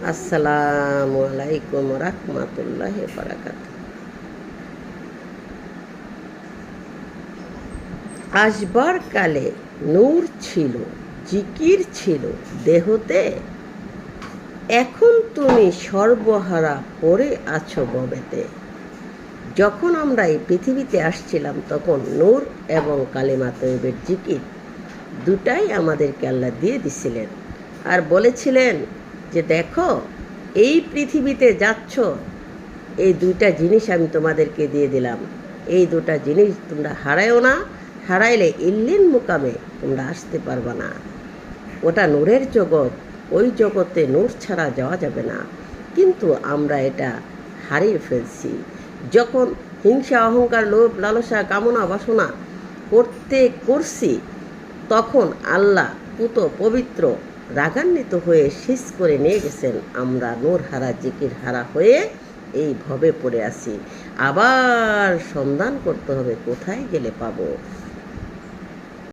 আসসালামু আলাইকুম রাহমাতুল্লাহি বারাকাতুহু। আসবার কালে নূর ছিল, জিকির ছিল দেহতে, এখন তুমি সর্বহারা পড়ে আছো ভবেতে। যখন আমরা এই পৃথিবীতে আসছিলাম তখন নূর এবং কালিমা তৈয়বের জিকির দুটাই আমাদেরকে আল্লাহ দিয়ে দিছিলেন, আর বলেছিলেন যে দেখো এই পৃথিবীতে যাচ্ছ, এই দুইটা জিনিস আমি তোমাদেরকে দিয়ে দিলাম, এই দুটা জিনিস তোমরা হারায়ও না, হারাইলে ইল্লিন মুকামে তোমরা আসতে পারবে না। ওটা নূরের জগৎ, ওই জগতে নূর ছাড়া যাওয়া যাবে না। কিন্তু আমরা এটা হারিয়ে ফেলছি। যখন হিংসা, অহংকার, লোভ, লালসা, কামনা, বাসনা করছি, তখন আল্লাহ পুত পবিত্র রাগান্বিত হয়ে শেষ করে নিয়ে গেছেন। আমরা নূর হারা, জিকির হারা হয়ে এই ভবে পড়ে আছি। আবার সন্ধান করতে হবে কোথায় গেলে পাবো।